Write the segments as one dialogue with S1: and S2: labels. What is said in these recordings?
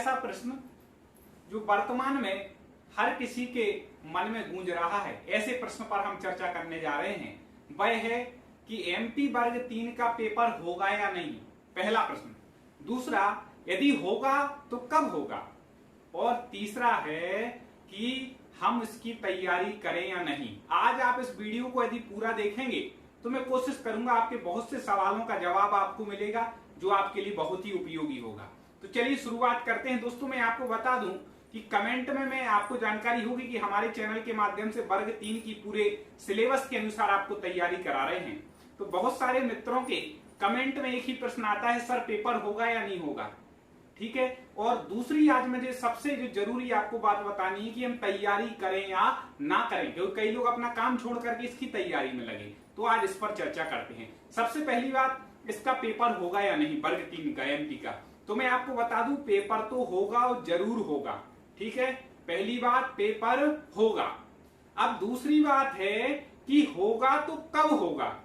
S1: ऐसा प्रश्न जो वर्तमान में हर किसी के मन में गूंज रहा है, ऐसे प्रश्न पर हम चर्चा करने जा रहे हैं। वह है कि एमपी वर्ग 3 का पेपर होगा या नहीं, पहला प्रश्न। दूसरा, यदि होगा तो कब होगा, और तीसरा है कि हम इसकी तैयारी करें या नहीं। आज आप इस वीडियो को यदि पूरा देखेंगे तो मैं कोशिश करूंगा आपके बहुत से सवालों का जवाब आपको मिलेगा जो आपके लिए बहुत ही उपयोगी होगा। तो चलिए शुरुआत करते हैं। दोस्तों, मैं आपको बता दूं कि कमेंट में मैं आपको जानकारी होगी कि हमारे चैनल के माध्यम से वर्ग 3 की पूरे सिलेबस के अनुसार आपको तैयारी करा रहे हैं। तो बहुत सारे मित्रों के कमेंट में एक ही प्रश्न आता है, सर पेपर होगा या नहीं होगा, ठीक है। और दूसरी आज मुझे सबसे जो जरूरी आपको बात बतानी है कि हम तैयारी करें या ना करें, क्योंकि कई लोग अपना काम छोड़ करके इसकी तैयारी में लगे। तो आज इस पर चर्चा करते हैं। सबसे पहली बात, इसका पेपर होगा या नहीं वर्ग 3 का, एमपी का। तो मैं आपको बता दूं, पेपर तो होगा और जरूर होगा, ठीक है। पहली बात, पेपर होगा। अब दूसरी बात है कि होगा तो कब होगा।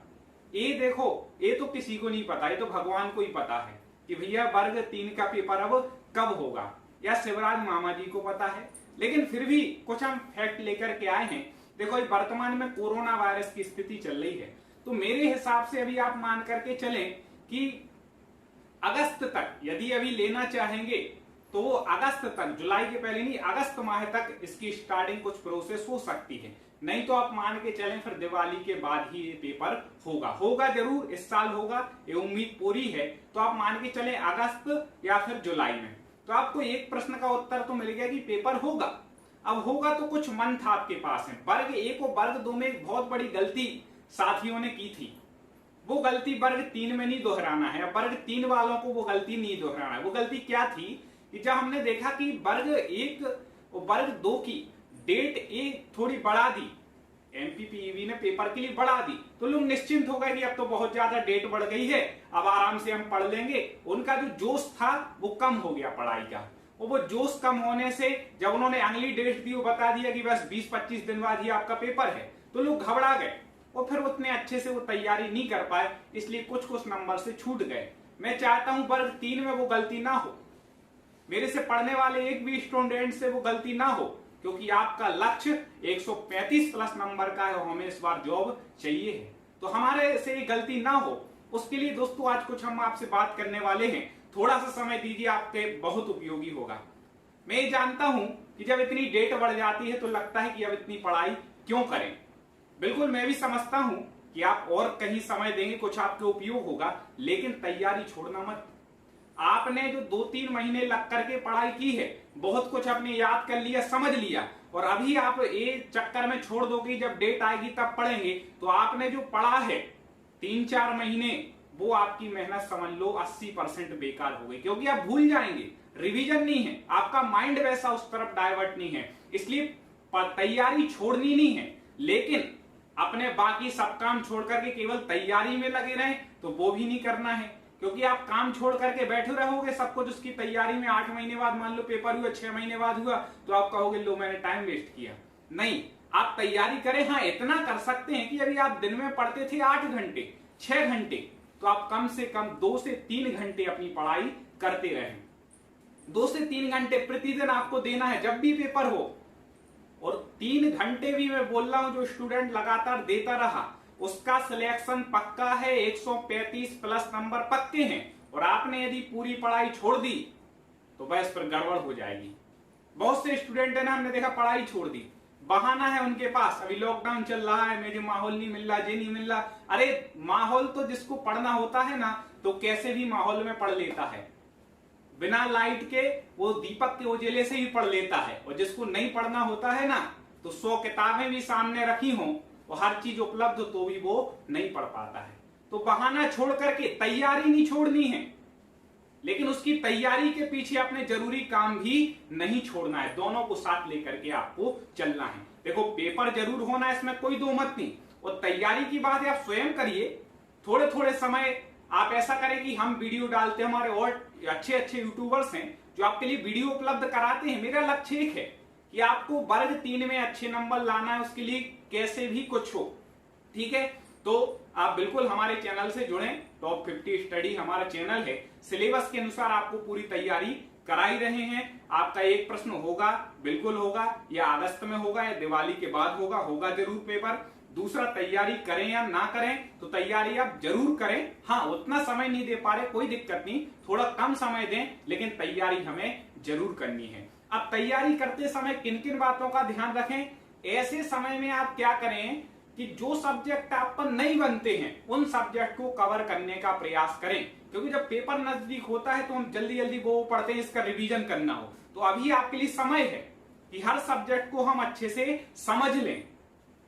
S1: ये देखो, ये तो किसी को नहीं पता, ये तो भगवान को ही पता है कि भैया वर्ग 3 का पेपर अब कब होगा, या शिवराज मामा जी को पता है। लेकिन फिर भी कुछ हम फैक्ट लेकर के आए हैं। देखो, वर्तमान में कोरोना वायरस की स्थिति चल रही है, तो मेरे हिसाब से अभी आप मान करके चलें कि अगस्त तक यदि अभी लेना चाहेंगे तो वो अगस्त तक, जुलाई के पहले नहीं, अगस्त माह तक इसकी स्टार्टिंग कुछ प्रोसेस हो सकती है। नहीं तो आप मान के चलें फिर दिवाली के बाद ही ये पेपर होगा जरूर, इस साल होगा, ये उम्मीद पूरी है। तो आप मान के चलें अगस्त या फिर जुलाई में। तो आपको एक प्रश्न का उत्तर तो मिल गया कि पेपर होगा। अब होगा तो कुछ मंथ आपके पास है। वर्ग 1 और वर्ग 2 में एक बहुत बड़ी गलती साथियों ने की थी। वो गलती वर्ग 3 में नहीं दोहराना है। वर्ग 3 वालों को वो गलती नहीं दोहराना है। वो गलती क्या थी कि जब हमने देखा कि वर्ग 1 और वर्ग 2 की डेट थोड़ी बढ़ा दी, एमपीपीईबी ने पेपर के लिए बढ़ा दी, तो लोग निश्चिंत हो गए कि अब तो बहुत ज्यादा डेट बढ़ गई है, अब आराम से हम पढ़ लेंगे। उनका जो जोश था वो कम हो गया पढ़ाई का। और वो जोश कम होने से जब उन्होंने अगली डेट दी, वो बता दिया कि बस 20-25 दिन बाद ही आपका पेपर है, तो लोग घबरा गए और फिर उतने अच्छे से वो तैयारी नहीं कर पाए, इसलिए कुछ नंबर से छूट गए। मैं चाहता हूं वर्ग 3 में वो गलती ना हो, मेरे से पढ़ने वाले एक भी स्टूडेंट से वो गलती ना हो, क्योंकि आपका लक्ष्य 135 प्लस नंबर का है और हमें इस बार जॉब चाहिए है। तो हमारे से ये गलती ना हो, उसके लिए दोस्तों आज कुछ हम आपसे बात करने वाले हैं। थोड़ा सा समय दीजिए, आपके बहुत उपयोगी होगा। मैं ये जानता हूं कि जब इतनी डेट बढ़ जाती है तो लगता है कि अब इतनी पढ़ाई क्यों करें। बिल्कुल मैं भी समझता हूं कि आप और कहीं समय देंगे, कुछ आपके उपयोग होगा, लेकिन तैयारी छोड़ना मत। आपने जो 2-3 महीने लग करके पढ़ाई की है, बहुत कुछ आपने याद कर लिया, समझ लिया, और अभी आप ये चक्कर में छोड़ दोगे जब डेट आएगी तब पढ़ेंगे, तो आपने जो पढ़ा है 3-4 महीने, वो आपकी मेहनत समझ लो 80% बेकार हो गई, क्योंकि आप भूल जाएंगे। रिवीजन नहीं है, आपका माइंड वैसा उस तरफ डाइवर्ट नहीं है, इसलिए तैयारी छोड़नी नहीं है। लेकिन अपने बाकी सब काम छोड़ करके केवल तैयारी में लगे रहें तो वो भी नहीं करना है, क्योंकि आप काम छोड़ करके बैठे रहोगे सब कुछ उसकी तैयारी में, 8 महीने बाद मान लो पेपर हुआ, 6 महीने बाद हुआ, तो आप कहोगे लो मैंने टाइम वेस्ट किया। नहीं, आप तैयारी करें। हाँ, इतना कर सकते हैं कि अभी आप दिन में पढ़ते थे 8 घंटे 6 घंटे, तो आप कम से कम 2 से 3 घंटे अपनी पढ़ाई करते रहें। 2 से 3 घंटे प्रतिदिन आपको देना है जब भी पेपर हो। और 3 घंटे भी मैं बोल रहा हूं, जो स्टूडेंट लगातार देता रहा उसका सिलेक्शन पक्का है, 135 प्लस नंबर पक्के हैं। और आपने यदि पूरी पढ़ाई छोड़ दी तो बस फिर गड़बड़ हो जाएगी। बहुत से स्टूडेंट है ना, हमने देखा पढ़ाई छोड़ दी, बहाना है उनके पास, अभी लॉकडाउन चल रहा है, मुझे माहौल नहीं मिल रहा, ये नहीं मिल रहा। अरे माहौल तो जिसको पढ़ना होता है ना, तो कैसे भी माहौल में पढ़ लेता है, बिना लाइट के वो दीपक के उजाले से ही पढ़ लेता है। और जिसको नहीं पढ़ना होता है ना, तो 100 किताबें भी सामने रखी हों और हर चीज उपलब्ध तो भी वो नहीं पढ़ पाता है। तो बहाना छोड़ करके तैयारी नहीं छोड़नी है, लेकिन उसकी तैयारी के पीछे अपने जरूरी काम भी नहीं छोड़ना है। दोनों को साथ लेकर के आपको चलना है। देखो, पेपर जरूर होना है, इसमें कोई दो मत नहीं। और तैयारी की बात है, आप स्वयं करिए। थोड़े थोड़े समय आप ऐसा करें कि हम वीडियो डालते हैं, हमारे और अच्छे यूट्यूबर्स हैं जो आपके लिए वीडियो उपलब्ध कराते हैं। मेरा लक्ष्य एक है कि आपको वर्ग 3 में अच्छे नंबर लाना है, उसके लिए कैसे भी कुछ हो, ठीक है। तो आप बिल्कुल हमारे चैनल से जुड़ें। टॉप 50 स्टडी हमारा चैनल है, सिलेबस के अनुसार आपको पूरी तैयारी करा ही रहे हैं। आपका एक प्रश्न होगा, बिल्कुल होगा, या अगस्त में होगा या दिवाली के बाद होगा जरूर पेपर। दूसरा, तैयारी करें या ना करें, तो तैयारी आप जरूर करें। हाँ, उतना समय नहीं दे पा रहे, कोई दिक्कत नहीं, थोड़ा कम समय दें, लेकिन तैयारी हमें जरूर करनी है। अब तैयारी करते समय किन किन बातों का ध्यान रखें? ऐसे समय में आप क्या करें कि जो सब्जेक्ट आप पर नहीं बनते हैं उन सब्जेक्ट को कवर करने का प्रयास करें, क्योंकि जब पेपर नजदीक होता है तो हम जल्दी जल्दी वो पढ़ते हैं, इसका रिवीजन करना हो। तो अभी आपके लिए समय है कि हर सब्जेक्ट को हम अच्छे से समझ लें।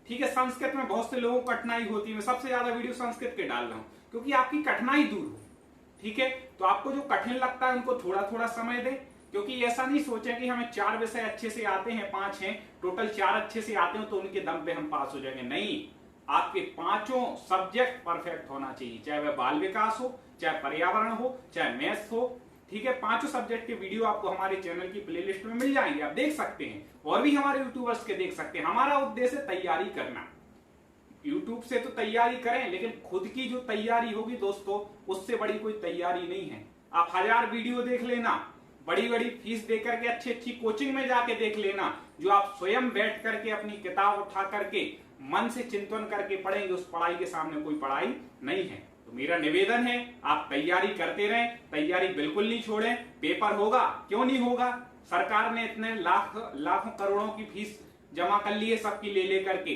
S1: ठीक है, संस्कृत में बहुत से लोगों को कठिनाई होती है, मैं सबसे ज्यादा वीडियो संस्कृत के डाल रहा हूं क्योंकि आपकी कठिनाई दूर हो। ठीक है, तो आपको जो कठिन लगता है उनको थोड़ा थोड़ा समय दें, क्योंकि ऐसा नहीं सोचें कि हमें 4 विषय अच्छे से आते हैं, 5 हैं, टोटल 4 अच्छे से आते हो तो उनके दम पे हम पास हो जाएंगे। नहीं, आपके 5 सब्जेक्ट परफेक्ट होना चाहिए, चाहे वह बाल विकास हो, चाहे पर्यावरण हो, चाहे मैथ्स हो। ठीक है, 5 सब्जेक्ट के वीडियो आपको हमारे चैनल की प्लेलिस्ट में मिल जाएंगे, आप देख सकते हैं, और भी हमारे यूट्यूबर्स के देख सकते हैं। हमारा उद्देश्य तैयारी करना, यूट्यूब से तो तैयारी करें, लेकिन खुद की जो तैयारी होगी दोस्तों, उससे बड़ी कोई तैयारी नहीं है। आप 1000 वीडियो देख लेना, बड़ी बड़ी फीस देकर के अच्छी अच्छी कोचिंग में जाके देख लेना, जो आप स्वयं बैठ करके अपनी किताब उठा करके मन से चिंतन करके पढ़ेंगे, उस पढ़ाई के सामने कोई पढ़ाई नहीं है। तो मेरा निवेदन है, आप तैयारी करते रहें, तैयारी बिल्कुल नहीं छोड़ें। पेपर होगा, क्यों नहीं होगा? सरकार ने इतने लाखों करोड़ों की फीस जमा कर ली है सबकी ले लेकर के,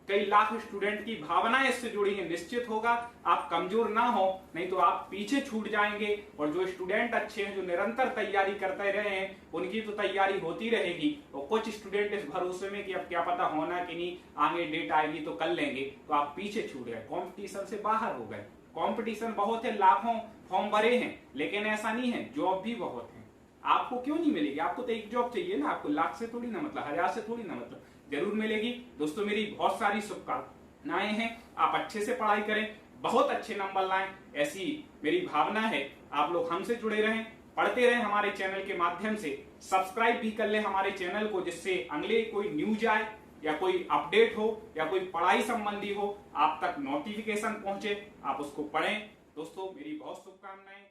S1: कई लाख स्टूडेंट की भावनाएं इससे जुड़ी हैं, निश्चित होगा। आप कमजोर ना हो, नहीं तो आप पीछे छूट जाएंगे। और जो स्टूडेंट अच्छे हैं, जो निरंतर तैयारी करते रहे हैं, उनकी तो तैयारी होती रहेगी। और कुछ स्टूडेंट इस भरोसे में कि अब क्या पता होना कि नहीं, आगे डेट आएगी तो कर लेंगे, तो आप पीछे छूट गए, कंपटीशन से बाहर हो गए। कंपटीशन बहुत है, लाखों फॉर्म भरे हैं, लेकिन ऐसा नहीं है, जॉब भी बहुत है। आपको क्यों नहीं मिलेगी? आपको तो एक जॉब चाहिए ना, आपको लाख से थोड़ी ना मतलब, 1000 से थोड़ी ना मतलब, जरूर मिलेगी। दोस्तों, मेरी बहुत सारी शुभकामनाएं हैं, आप अच्छे से पढ़ाई करें, बहुत अच्छे नंबर लाएं, ऐसी मेरी भावना है। आप लोग हमसे जुड़े रहें, पढ़ते रहें हमारे चैनल के माध्यम से, सब्सक्राइब भी कर लें हमारे चैनल को, जिससे अगले कोई न्यूज आए या कोई अपडेट हो या कोई पढ़ाई संबंधी हो, आप तक नोटिफिकेशन पहुंचे, आप उसको पढ़ें। दोस्तों, मेरी बहुत शुभकामनाएं।